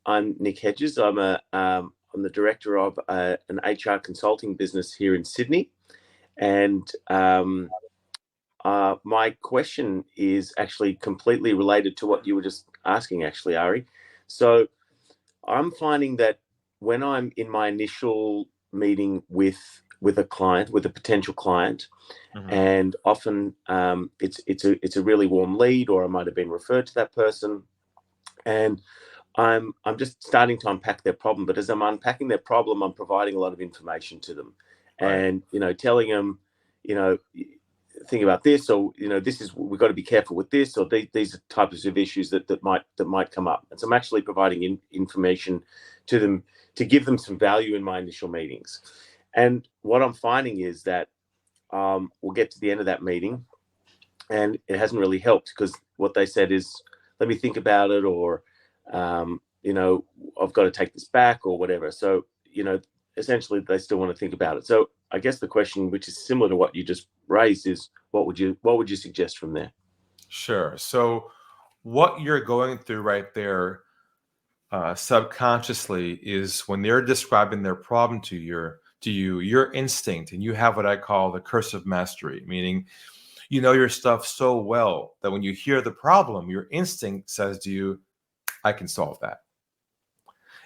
I'm 𝗦𝗶𝗃𝗫. I'm the director of an HR consulting business here in Sydney, and my question is actually completely related to what you were just asking, actually, Ari. So I'm finding that when I'm in my initial meeting with a client, with a potential client, and often it's a really warm lead, or I might have been referred to that person, and I'm just starting to unpack their problem. But as I'm unpacking their problem, I'm providing a lot of information to them, and telling them, think about this, or this is, we've got to be careful with this, or these are types of issues that might come up. And so I'm actually providing information to them to give them some value in my initial meetings. And what I'm finding is that we'll get to the end of that meeting, and it hasn't really helped, because what they said is, let me think about it, or I've got to take this back, or whatever. So essentially they still want to think about it. So I guess the question, which is similar to what you just raised, is what would you suggest from there? Sure. So what you're going through right there subconsciously is, when they're describing their problem to you, your instinct, and you have what I call the curse of mastery, meaning you know your stuff so well that when you hear the problem, your instinct says to you, I can solve that.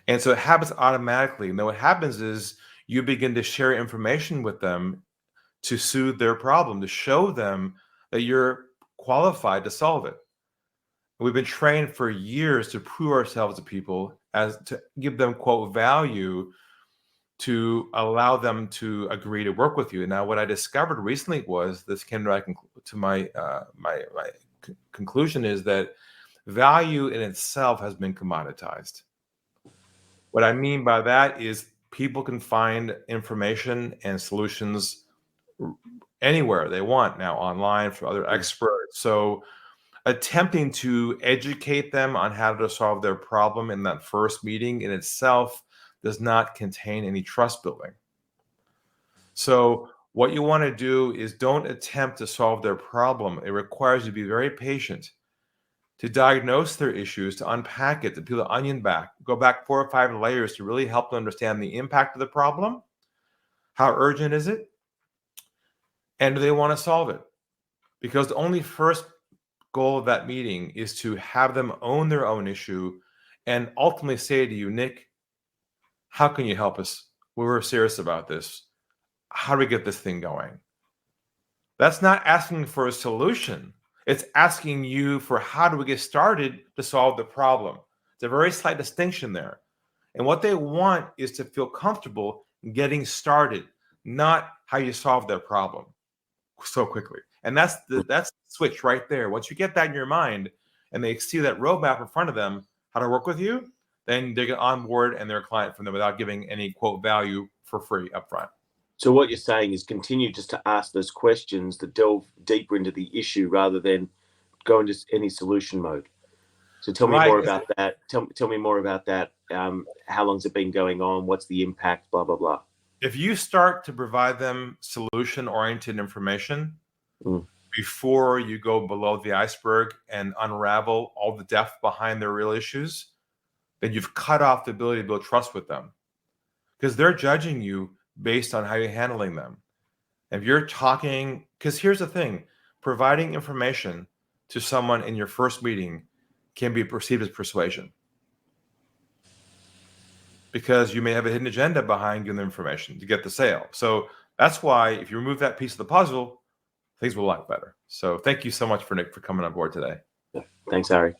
And so it happens automatically. And then what happens is you begin to share information with them to soothe their problem, to show them that you're qualified to solve it. And we've been trained for years to prove ourselves to people, as to give them, quote, value, to allow them to agree to work with you. Now, what I discovered recently was, this came to my conclusion, is that value in itself has been commoditized. What I mean by that is, people can find information and solutions anywhere they want now, online, from other experts. So attempting to educate them on how to solve their problem in that first meeting in itself does not contain any trust building. So what you want to do is, don't attempt to solve their problem. It requires you to be very patient, to diagnose their issues, to unpack it, to peel the onion back, go back 4 or 5 layers to really help them understand the impact of the problem. How urgent is it? And do they want to solve it? Because the only first goal of that meeting is to have them own their own issue, and ultimately say to you, Nick, how can you help us? We're serious about this. How do we get this thing going? That's not asking for a solution. It's asking you for, how do we get started to solve the problem? It's a very slight distinction there. And what they want is to feel comfortable getting started, not how you solve their problem so quickly. And that's the switch right there. Once you get that in your mind, and they see that roadmap in front of them, how to work with you, then they get on board and they're a client from them without giving any, quote, value for free up front. So what you're saying is, continue just to ask those questions that delve deeper into the issue, rather than go into any solution mode. So tell me more about that. Tell me more about that. How long's it been going on? What's the impact? Blah, blah, blah. If you start to provide them solution-oriented information before you go below the iceberg and unravel all the depth behind their real issues, then you've cut off the ability to build trust with them, because they're judging you based on how you're handling them. If you're talking, because here's the thing, providing information to someone in your first meeting can be perceived as persuasion, because you may have a hidden agenda behind giving them information to get the sale. So that's why, if you remove that piece of the puzzle, things will look better. So thank you so much, Nick, for coming on board today. Thanks, Ari.